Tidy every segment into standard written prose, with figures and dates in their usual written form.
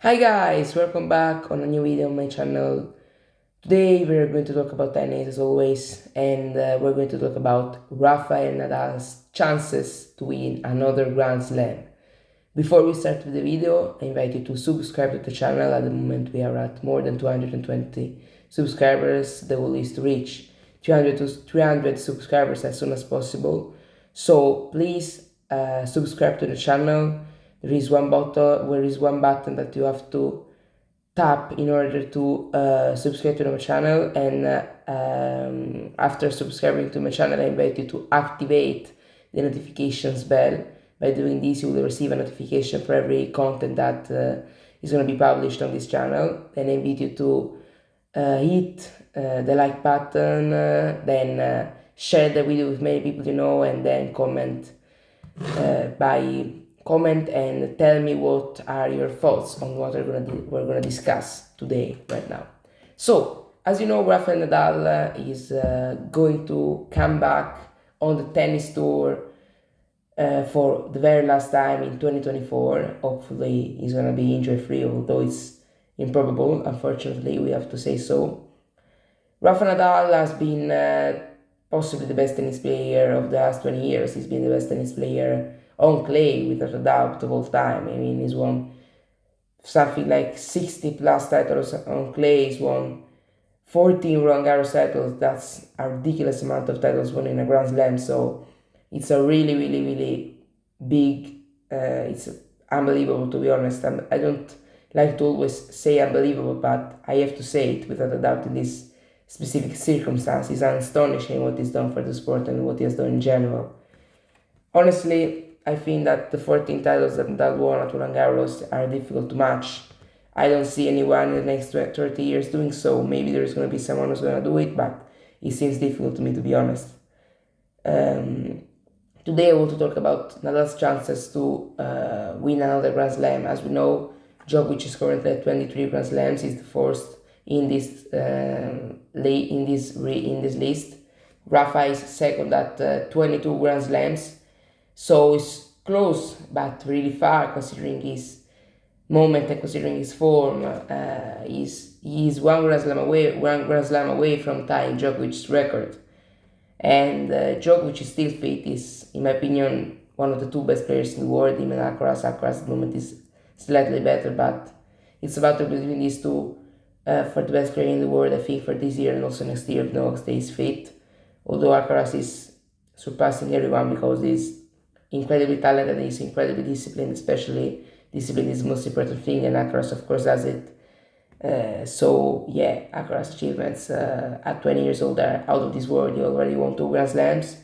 Hi guys, welcome back on a new video on my channel. Today we're going to talk about tennis as always, and we're going to talk about Rafael Nadal's chances to win another Grand Slam. Before we start with the video, I invite you to subscribe to the channel. At the moment we are at more than 220 subscribers. The goal is to reach 300 to 300 subscribers as soon as possible. So please subscribe to the channel. There is one button that you have to tap in order to subscribe to my channel, and after subscribing to my channel I invite you to activate the notifications bell. By doing this you will receive a notification for every content that is going to be published on this channel. Then I invite you to hit the like button, then share the video with many people you know, and then comment and tell me what are your thoughts on what we're gonna discuss today right now. So as you know, Rafael Nadal is going to come back on the tennis tour for the very last time in 2024. Hopefully he's gonna be injury free, although it's improbable, unfortunately we have to say so. Rafa Nadal has been possibly the best tennis player of the last 20 years. He's been the best tennis player on clay, without a doubt, of all time. I mean, he's won something like 60 plus titles on clay. He's won 14 Roland Garros titles. That's a ridiculous amount of titles won in a Grand Slam. So it's a really big, it's unbelievable, to be honest. I don't like to always say unbelievable, but I have to say it without a doubt in this specific circumstance. It's astonishing what he's done for the sport and what he has done in general. Honestly, I think that the 14 titles that Nadal won at Roland Garros are difficult to match. I don't see anyone in the next 30 years doing so. Maybe there's going to be someone who's going to do it, but it seems difficult to me, to be honest. Today I want to talk about Nadal's chances to win another Grand Slam. As we know, Djokovic is currently at 23 Grand Slams. He's the first in this list. Rafa is second at 22 Grand Slams, so it's close but really far considering his moment and considering his form. He's one Grand Slam away from tying Djokovic's record, and Djokovic is still fit. Is, in my opinion, one of the two best players in the world. Even Alcaraz at the moment is slightly better, but it's a battle between these two. For the best player in the world, I think, for this year and also next year if Novak stays fit. Although Alcaraz is surpassing everyone because he's incredibly talented and he's incredibly disciplined, especially discipline is the most important thing, and Alcaraz of course does it. So yeah, Alcaraz achievements at 20 years old are out of this world. He already won 2 Grand Slams.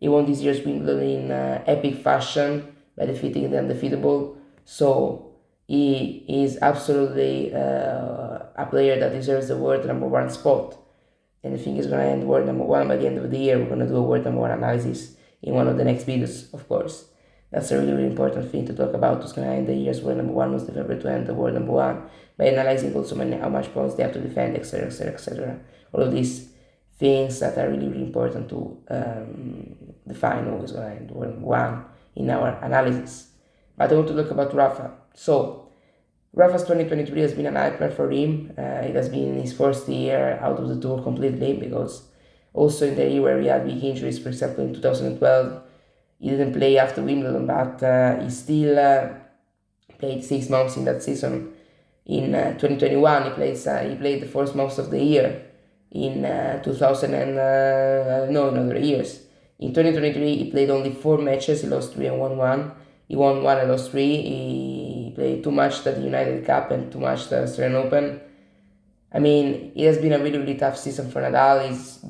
He won this year's Wimbledon in epic fashion by defeating the undefeatable. So he is absolutely a player that deserves the world number one spot. And I think he's going to end world number one by the end of the year. We're going to do a world number one analysis in one of the next videos, of course. That's a really important thing to talk about. Who's going to end the year's world number one, who's the favorite to end the world number one, by analyzing also how much points they have to defend, etc, etc, etc. All of these things that are really important to define who is going to end world number one in our analysis. But I want to talk about Rafa. So, Rafa's 2023 has been a nightmare for him. It has been his first year out of the tour completely, because also in the year where he had big injuries, for example in 2012, he didn't play after Wimbledon, but he still played 6 months in that season. In 2021, he played the first months of the year. In 2000 and in other years. In 2023, he played only 4 matches. He lost 3 and won 1. He won 1 and lost 3. He played too much at the United Cup and too much at the Australian Open. I mean, it has been a really tough season for Nadal.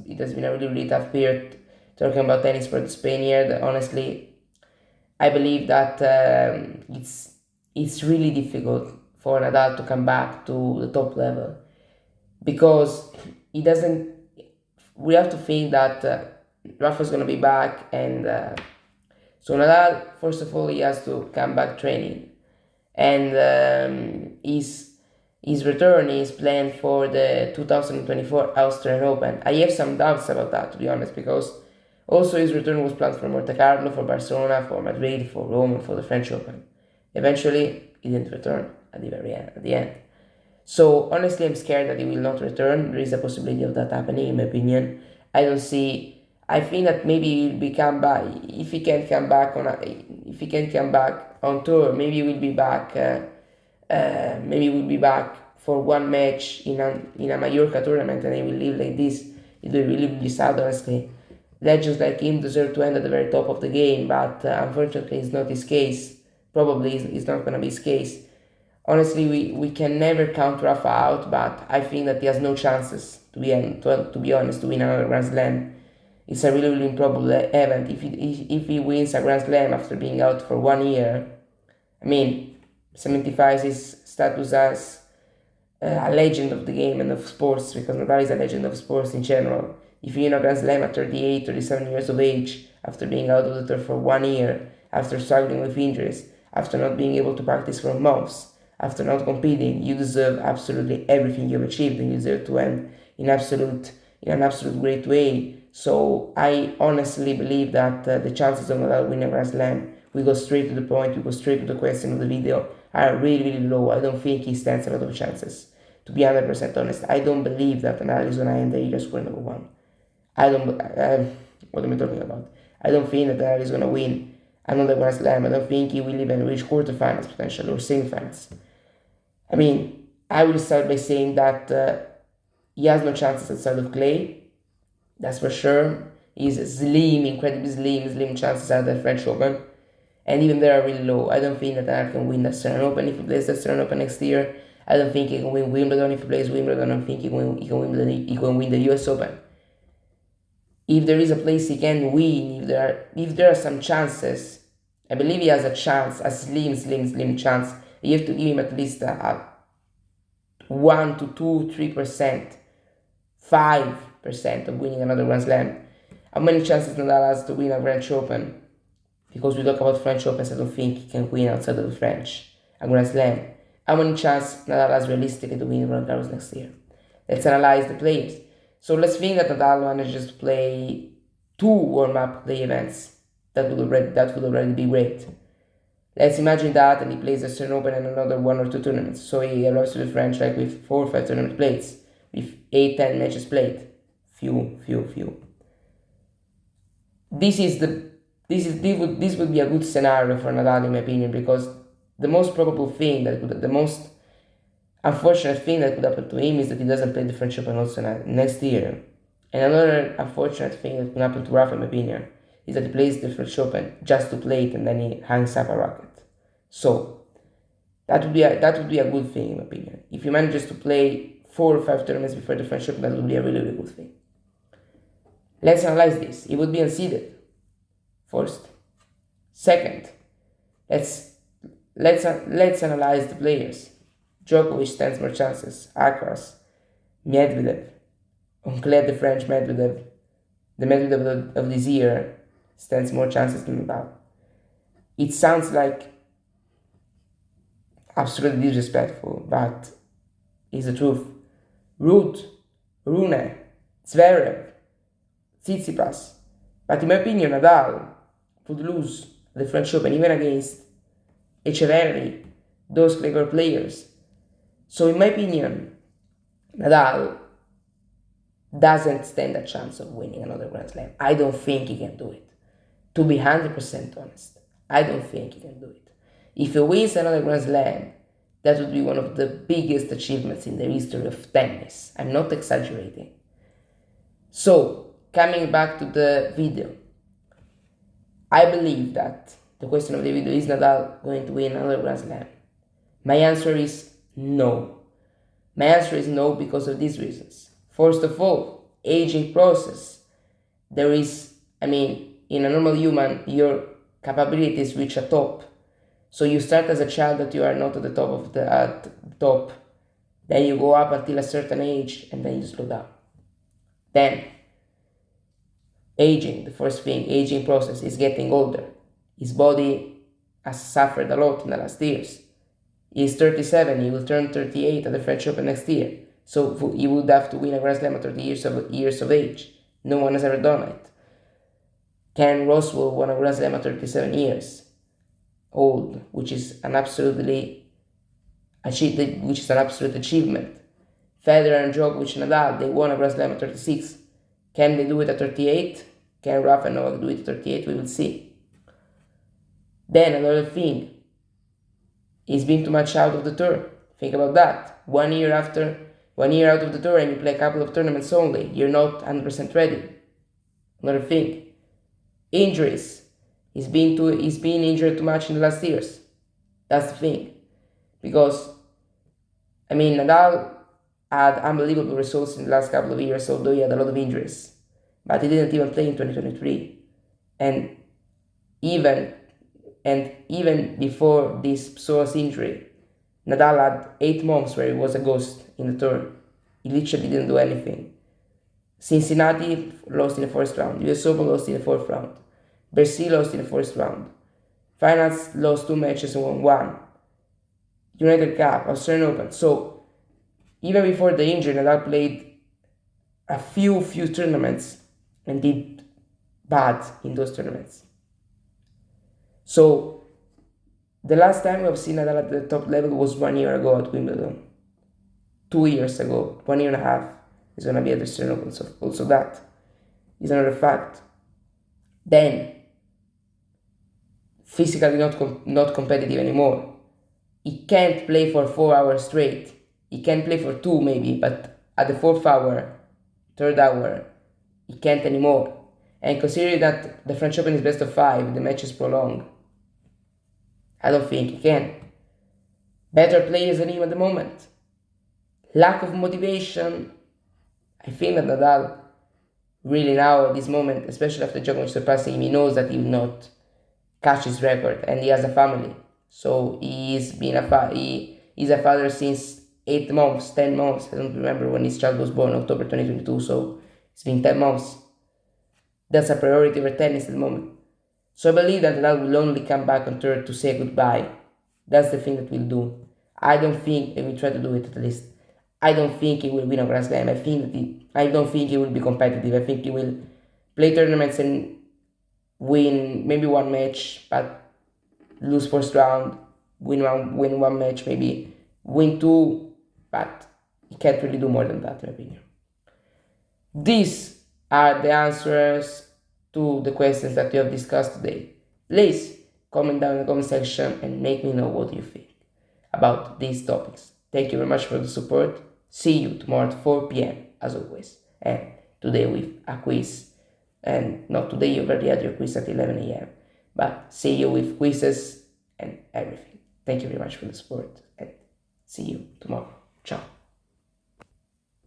It has been a really tough period talking about tennis for the Spaniard. Honestly, I believe that it's really difficult for Nadal to come back to the top level, because he doesn't. We have to think that Rafa's gonna be back, and so Nadal, first of all, he has to come back training, and his return is planned for the 2024 Australian Open. I have some doubts about that, to be honest, because also his return was planned for Monte Carlo, for Barcelona, for Madrid, for Rome, and for the French Open. Eventually, he didn't return. at the very end. At the end. So honestly, I'm scared that he will not return. There is a possibility of that happening, in my opinion. I don't see. I think that maybe he'll be come back if he can come back if he can come back on tour. Maybe he will be back. Maybe we'll be back for one match in a Mallorca tournament, and he will live like this. It will really be sad, honestly. Legends like him deserve to end at the very top of the game, but unfortunately, it's not his case. Probably it's not going to be his case. Honestly, we can never count Rafa out, but I think that he has no chances to be honest to win another Grand Slam. It's a really improbable event. If he wins a Grand Slam after being out for 1 year, I mean, cementifies his status as a legend of the game and of sports, because Nadal is a legend of sports in general. If you win a Grand Slam at 38, 37 years of age, after being out of the tour for 1 year, after struggling with injuries, after not being able to practice for months, after not competing, you deserve absolutely everything you've achieved, and you deserve to end in an absolute great way. So I honestly believe that the chances of Nadal winning a Grand Slam, we go straight to the point, we go straight to the question of the video, are really low. I don't think he stands a lot of chances. To be 100% honest, I don't believe that Nadal is gonna end the year scoring number one. I don't. What am I talking about? I don't think that Nadal is gonna win another Grand Slam. I don't think he will even reach quarterfinals potentially or semifinals. I mean, I will start by saying that he has no chances outside of clay. That's for sure. He's slim, incredibly slim chances at the French Open. And even they are really low. I don't think that Nadal can win the Australian Open if he plays the Australian Open next year. I don't think he can win Wimbledon if he plays Wimbledon. I don't think he can win the US Open. If there is a place he can win, if there are some chances, I believe he has a chance, a slim chance. You have to give him at least a 1 to 2, 3%, 5% of winning another Grand Slam. How many chances Nadal has to win a French Open? Because we talk about French Opens, I don't think he can win outside of the French a Grand Slam. How many chances Nadal has realistically to win Roland Garros next year? Let's analyze the players. So let's think that Nadal manages to play 2 warm-up play events. That would already be great. Let's imagine that, and he plays the Australian Open and another 1 or 2 tournaments. So he arrives to the French like with 4 or 5 tournament plays, with 8, 10 matches played. Few. This would be a good scenario for Nadal, in my opinion, because the most unfortunate thing that could happen to him is that he doesn't play the French Open also next year. And another unfortunate thing that could happen to Rafa, in my opinion, is that he plays the French Open just to play it and then he hangs up a racket. So that would be a good thing, in my opinion. If he manages to play 4 or 5 tournaments before the French Open, that would be a really good thing. Let's analyze this. He would be unseeded. First. Second, let's analyze the players. Djokovic stands more chances. Alcaraz, Medvedev, on clay the French Medvedev, the Medvedev of this year stands more chances than Nadal. It sounds like absolutely disrespectful, but it's the truth. Ruud, Rune, Zverev, Tsitsipas. But in my opinion, Nadal would lose the French Open even against Echeverry, those clever players. So in my opinion, Nadal doesn't stand a chance of winning another Grand Slam. I don't think he can do it. To be 100% honest, I don't think he can do it. If he wins another Grand Slam, that would be one of the biggest achievements in the history of tennis. I'm not exaggerating. So, coming back to the video, I believe that the question of the video is Nadal going to win another Grand Slam? My answer is no. My answer is no because of these reasons. First of all, aging process. In a normal human, your capabilities reach a top. So you start as a child that you are not at the top. Then you go up until a certain age and then you slow down. Then, aging, the first thing, aging process is getting older. His body has suffered a lot in the last years. He is 37, he will turn 38 at the French Open next year. So he would have to win a Grand Slam at 30 years of age. No one has ever done it. Ken Roswell won a Grand Slam at 37 years old, which is an absolutely which is an absolute achievement. Federer and Djokovic and Nadal, they won a Grand Slam at 36. Can they do it at 38? Can Rafa and Novak do it at 38? We will see. Then another thing, he's been too much out of the tour. Think about that. 1 year out of the tour and you play a couple of tournaments only, you're not 100% ready. Another thing, injuries. He's been injured too much in the last years. That's the thing. Because, Nadal had unbelievable results in the last couple of years, although he had a lot of injuries. But he didn't even play in 2023. And even before this psoas injury, Nadal had 8 months where he was a ghost in the tour. He literally didn't do anything. Cincinnati lost in the first round. US Open lost in the fourth round. Brazil lost in the first round. Finals lost 2 matches and won 1. United Cup, Australian Open. So even before the injury, Nadal played a few tournaments and did bad in those tournaments. So the last time we have seen Nadal at the top level was 1 year ago at Wimbledon. 2 years ago, 1 year and a half, is going to be at the Australian Open. So also that is another fact. Then, physically not competitive anymore. He can't play for 4 hours straight. He can play for 2 maybe, but at the 4th hour, 3rd hour, he can't anymore. And considering that the French Open is best of 5, the match is prolonged, I don't think he can. Better players than him at the moment. Lack of motivation. I think that Nadal really now at this moment, especially after Djokovic surpassing him, he knows that he will not catch his record, and he has a family. So he's a father since 8 months, 10 months. I don't remember when his child was born, October 2022. So it's been 10 months. That's a priority over tennis at the moment. So I believe that Nadal will only come back on tour to say goodbye. That's the thing that we'll do. I don't think he will try to do it at least. I don't think he will win a Grand Slam. I don't think he will be competitive. I think he will play tournaments and win maybe 1 match, but lose first round, win one match, maybe win 2, but he can't really do more than that, in my opinion. These are the answers to the questions that we have discussed today. Please comment down in the comment section and make me know what you think about these topics. Thank you very much for the support. See you tomorrow at 4 p.m. as always. And today with a quiz. And not today, you already had your quiz at 11 a.m. But see you with quizzes and everything. Thank you very much for the support and see you tomorrow. Ciao.